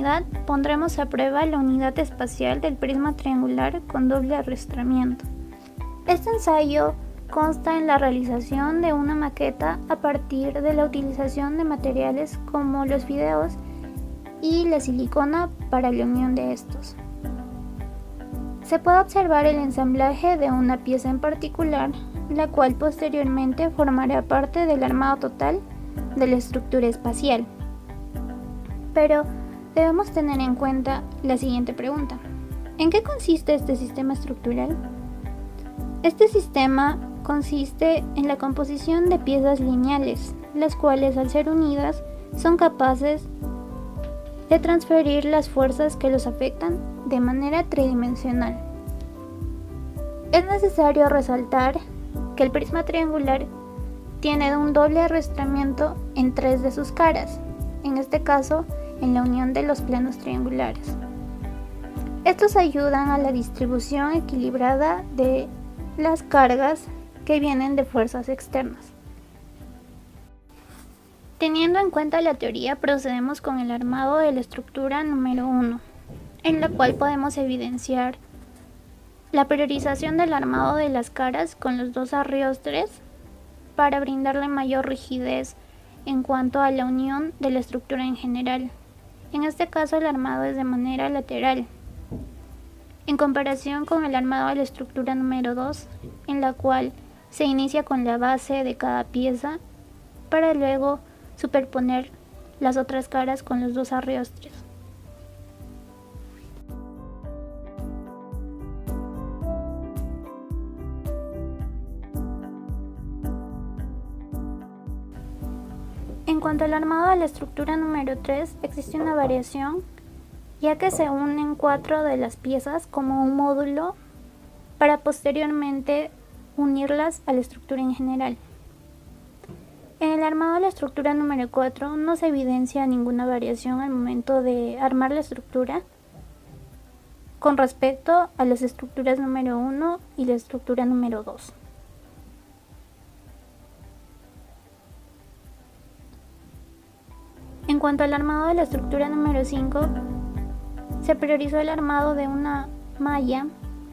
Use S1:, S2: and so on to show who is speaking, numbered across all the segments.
S1: oportunidad pondremos a prueba la unidad espacial del prisma triangular con doble arrastramiento. Este ensayo consta en la realización de una maqueta a partir de la utilización de materiales como los fideos y la silicona para la unión de estos. Se puede observar el ensamblaje de una pieza en particular, la cual posteriormente formará parte del armado total de la estructura espacial. Pero debemos tener en cuenta la siguiente pregunta: ¿en qué consiste este sistema estructural? Este sistema consiste en la composición de piezas lineales, las cuales al ser unidas son capaces de transferir las fuerzas que los afectan de manera tridimensional. Es necesario resaltar que el prisma triangular tiene un doble arrastramiento en 3 de sus caras, en este caso en la unión de los planos triangulares. Estos ayudan a la distribución equilibrada de las cargas que vienen de fuerzas externas. Teniendo en cuenta la teoría, procedemos con el armado de la estructura número 1, en la cual podemos evidenciar la priorización del armado de las caras con los 2 arriostres para brindarle mayor rigidez en cuanto a la unión de la estructura en general. En este caso el armado es de manera lateral, en comparación con el armado de la estructura número 2, en la cual se inicia con la base de cada pieza para luego superponer las otras caras con los 2 arriostres. En cuanto al armado de la estructura número 3, existe una variación, ya que se unen 4 de las piezas como un módulo para posteriormente unirlas a la estructura en general. En el armado de la estructura número 4 no se evidencia ninguna variación al momento de armar la estructura con respecto a las estructuras número 1 y la estructura número 2. En cuanto al armado de la estructura número 5, se priorizó el armado de una malla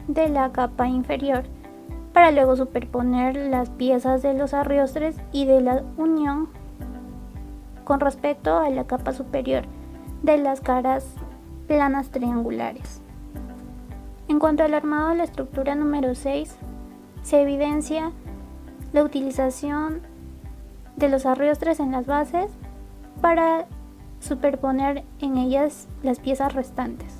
S1: de la capa inferior para luego superponer las piezas de los arriostres y de la unión con respecto a la capa superior de las caras planas triangulares. En cuanto al armado de la estructura número 6, se evidencia la utilización de los arriostres en las bases para superponer en ellas las piezas restantes.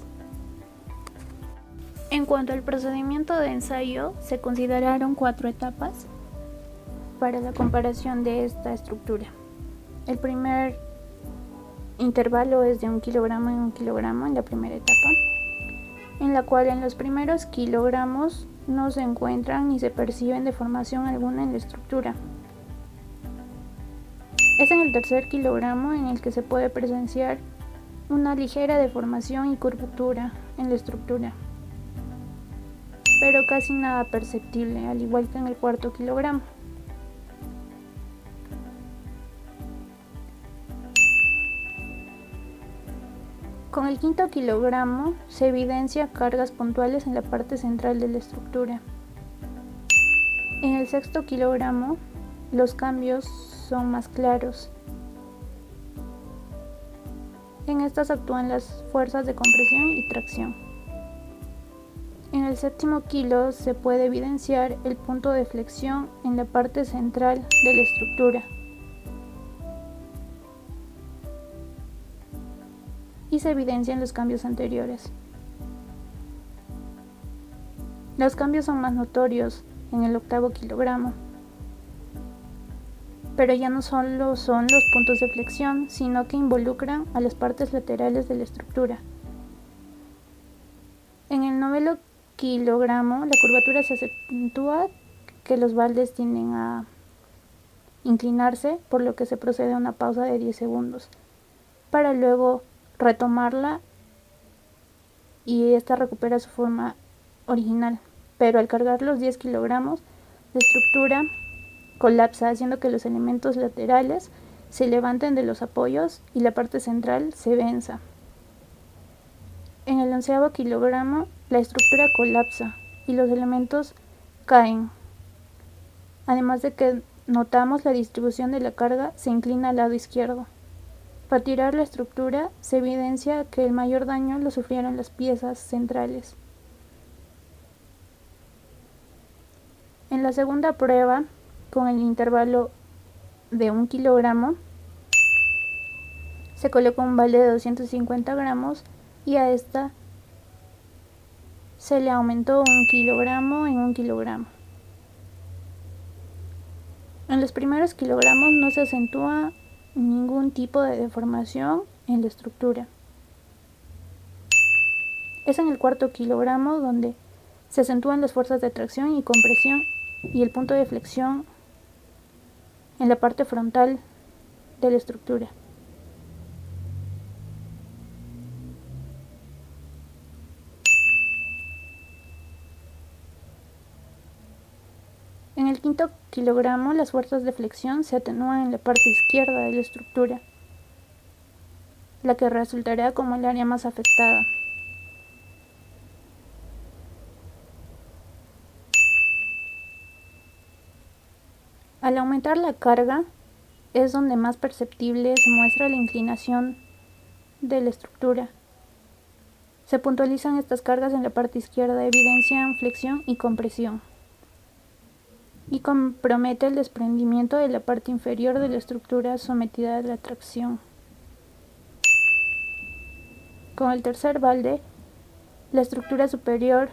S1: En cuanto al procedimiento de ensayo, se consideraron 4 etapas para la comparación de esta estructura. El primer intervalo es de 1 kilogramo en 1 kilogramo en la primera etapa, en la cual en los primeros kilogramos no se encuentran ni se perciben deformación alguna en la estructura. Es en el tercer kilogramo en el que se puede presenciar una ligera deformación y curvatura en la estructura, pero casi nada perceptible, al igual que en el cuarto kilogramo. Con el quinto kilogramo se evidencia cargas puntuales en la parte central de la estructura. En el sexto kilogramo los cambios son más claros. En estas actúan las fuerzas de compresión y tracción. En el séptimo kilo se puede evidenciar el punto de flexión en la parte central de la estructura. Y se evidencian los cambios anteriores. Los cambios son más notorios en el octavo kilogramo, pero ya no solo son los puntos de flexión, sino que involucran a las partes laterales de la estructura. En el noveno kilogramo la curvatura se acentúa, que los baldes tienden a inclinarse, por lo que se procede a una pausa de 10 segundos, para luego retomarla y esta recupera su forma original. Pero al cargar los 10 kilogramos, la estructura colapsa, haciendo que los elementos laterales se levanten de los apoyos y la parte central se venza. En el 11º kilogramo, la estructura colapsa y los elementos caen. Además de que notamos la distribución de la carga se inclina al lado izquierdo. Para tirar la estructura se evidencia que el mayor daño lo sufrieron las piezas centrales. En la segunda prueba, con el intervalo de 1 kilogramo, se colocó un balde de 250 gramos y a esta se le aumentó 1 kilogramo en 1 kilogramo. En los primeros kilogramos no se acentúa ningún tipo de deformación en la estructura. Es en el 4º kilogramo donde se acentúan las fuerzas de tracción y compresión y el punto de flexión en la parte frontal de la estructura. En el 5º kilogramo las fuerzas de flexión se atenúan en la parte izquierda de la estructura, la que resultará como el área más afectada. Al aumentar la carga es donde más perceptible se muestra la inclinación de la estructura. Se puntualizan estas cargas en la parte izquierda, evidencian flexión y compresión, y compromete el desprendimiento de la parte inferior de la estructura sometida a la tracción. Con el tercer balde, la estructura superior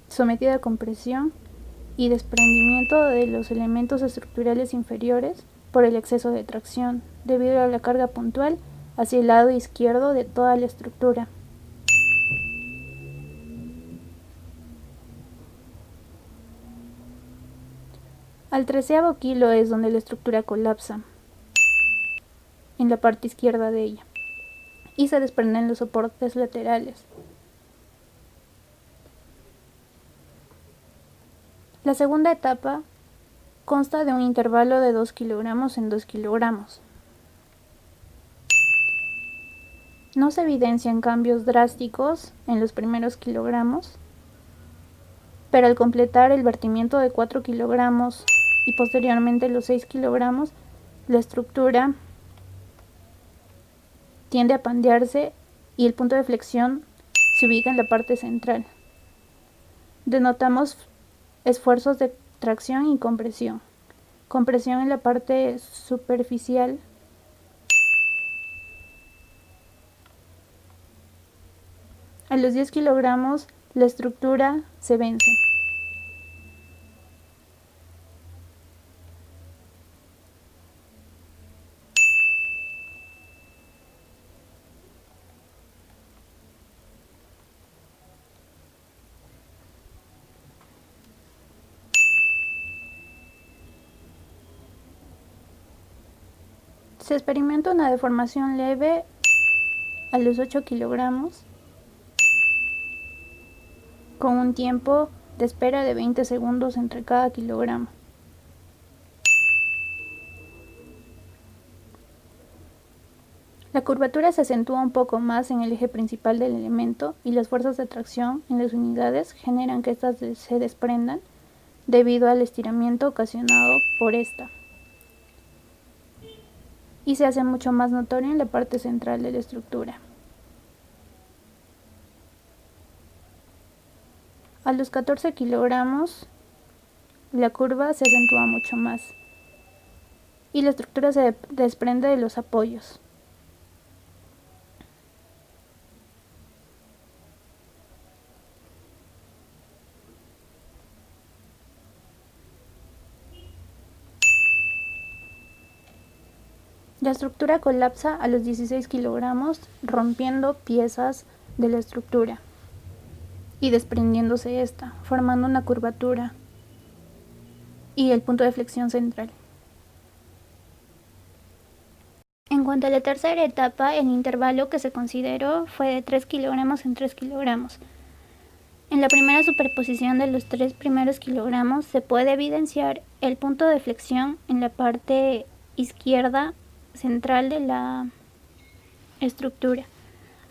S1: sometida a compresión y desprendimiento de los elementos estructurales inferiores por el exceso de tracción, debido a la carga puntual hacia el lado izquierdo de toda la estructura. Al 13º kilo es donde la estructura colapsa, en la parte izquierda de ella, y se desprenden los soportes laterales. La segunda etapa consta de un intervalo de 2 kilogramos en 2 kilogramos. No se evidencian cambios drásticos en los primeros kilogramos, pero al completar el vertimiento de 4 kilogramos y posteriormente los 6 kilogramos, la estructura tiende a pandearse y el punto de flexión se ubica en la parte central. Denotamos esfuerzos de tracción y compresión. Compresión en la parte superficial. A los 10 kilogramos la estructura se vence. Se experimenta una deformación leve a los 8 kilogramos con un tiempo de espera de 20 segundos entre cada kilogramo. La curvatura se acentúa un poco más en el eje principal del elemento y las fuerzas de tracción en las unidades generan que éstas se desprendan debido al estiramiento ocasionado por esta, y se hace mucho más notorio en la parte central de la estructura. A los 14 kilogramos la curva se acentúa mucho más y la estructura se desprende de los apoyos. La estructura colapsa a los 16 kilogramos, rompiendo piezas de la estructura y desprendiéndose esta, formando una curvatura y el punto de flexión central. En cuanto a la tercera etapa, el intervalo que se consideró fue de 3 kilogramos en 3 kilogramos. En la primera superposición de los 3 primeros kilogramos se puede evidenciar el punto de flexión en la parte izquierda central de la estructura.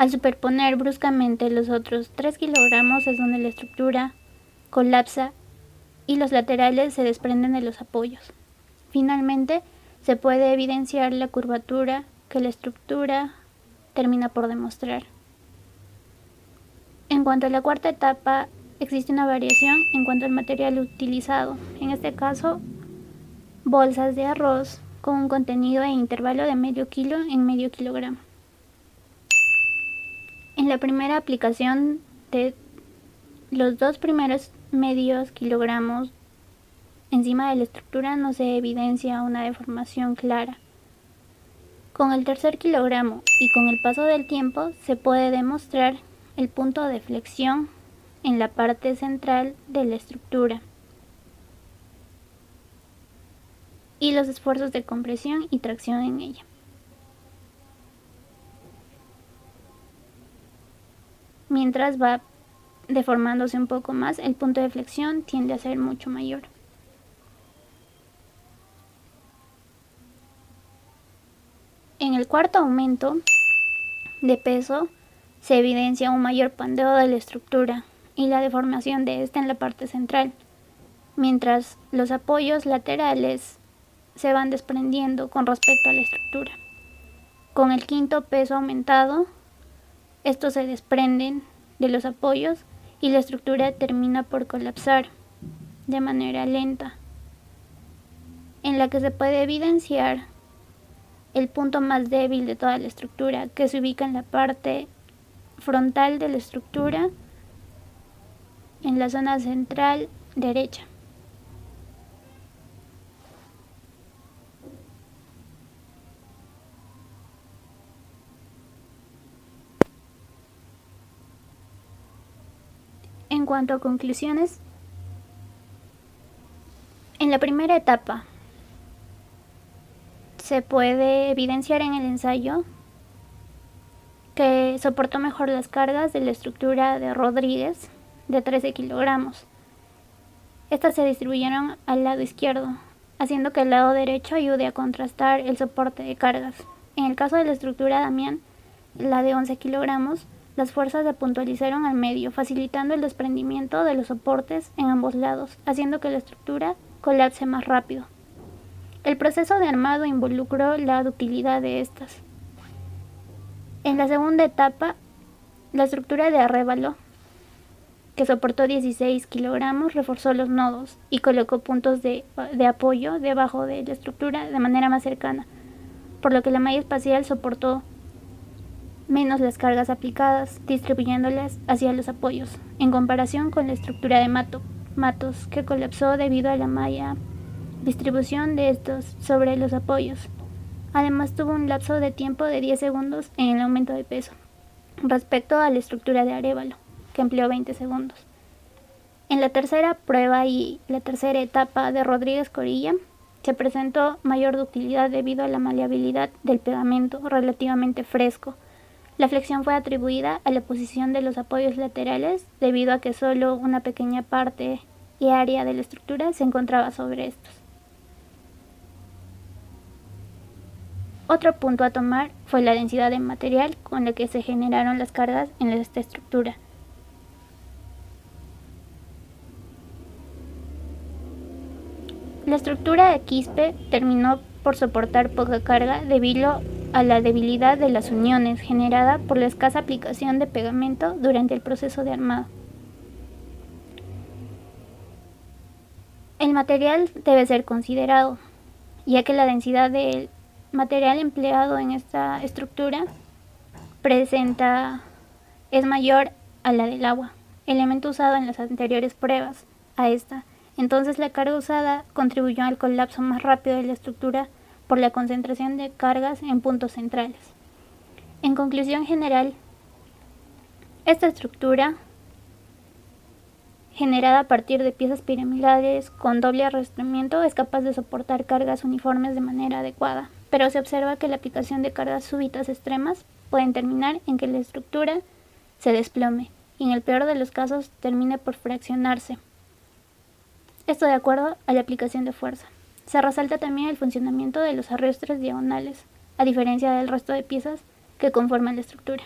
S1: Al superponer bruscamente los otros 3 kilogramos es donde la estructura colapsa y los laterales se desprenden de los apoyos. Finalmente, se puede evidenciar la curvatura que la estructura termina por demostrar. En cuanto a la cuarta etapa, existe una variación en cuanto al material utilizado. En este caso, bolsas de arroz con un contenido e intervalo de medio kilo en medio kilogramo. En la primera aplicación de los 2 primeros medios kilogramos encima de la estructura no se evidencia una deformación clara. Con el tercer kilogramo y con el paso del tiempo se puede demostrar el punto de flexión en la parte central de la estructura y los esfuerzos de compresión y tracción en ella. Mientras va deformándose un poco más, el punto de flexión tiende a ser mucho mayor. En el cuarto aumento de peso se evidencia un mayor pandeo de la estructura y la deformación de esta en la parte central, mientras los apoyos laterales se van desprendiendo con respecto a la estructura. Con el quinto peso aumentado, estos se desprenden de los apoyos y la estructura termina por colapsar de manera lenta, en la que se puede evidenciar el punto más débil de toda la estructura, que se ubica en la parte frontal de la estructura, en la zona central derecha. En cuanto a conclusiones, en la primera etapa se puede evidenciar en el ensayo que soportó mejor las cargas de la estructura de Rodríguez de 13 kilogramos. Estas se distribuyeron al lado izquierdo, haciendo que el lado derecho ayude a contrastar el soporte de cargas. En el caso de la estructura Damián, la de 11 kilogramos, las fuerzas se puntualizaron al medio, facilitando el desprendimiento de los soportes en ambos lados, haciendo que la estructura colapse más rápido. El proceso de armado involucró la ductilidad de estas. En la segunda etapa, la estructura de Arévalo, que soportó 16 kilogramos, reforzó los nodos y colocó puntos de apoyo debajo de la estructura de manera más cercana, por lo que la malla espacial soportó menos las cargas aplicadas, distribuyéndolas hacia los apoyos, en comparación con la estructura de Matos, que colapsó debido a la malla distribución de estos sobre los apoyos. Además tuvo un lapso de tiempo de 10 segundos en el aumento de peso, respecto a la estructura de Arévalo, que empleó 20 segundos. En la tercera prueba y la tercera etapa de Rodríguez Corilla, se presentó mayor ductilidad debido a la maleabilidad del pegamento relativamente fresco. La flexión fue atribuida a la posición de los apoyos laterales debido a que solo una pequeña parte y área de la estructura se encontraba sobre estos. Otro punto a tomar fue la densidad de material con la que se generaron las cargas en esta estructura. La estructura de Quispe terminó por soportar poca carga debido a la debilidad de las uniones generada por la escasa aplicación de pegamento durante el proceso de armado. El material debe ser considerado, ya que la densidad del material empleado en esta estructura es mayor a la del agua, elemento usado en las anteriores pruebas a esta. Entonces la carga usada contribuyó al colapso más rápido de la estructura por la concentración de cargas en puntos centrales. En conclusión general, esta estructura, generada a partir de piezas piramidales con doble arrastramiento, es capaz de soportar cargas uniformes de manera adecuada, pero se observa que la aplicación de cargas súbitas extremas pueden terminar en que la estructura se desplome y en el peor de los casos termine por fraccionarse. Esto de acuerdo a la aplicación de fuerza. Se resalta también el funcionamiento de los arrestres diagonales, a diferencia del resto de piezas que conforman la estructura.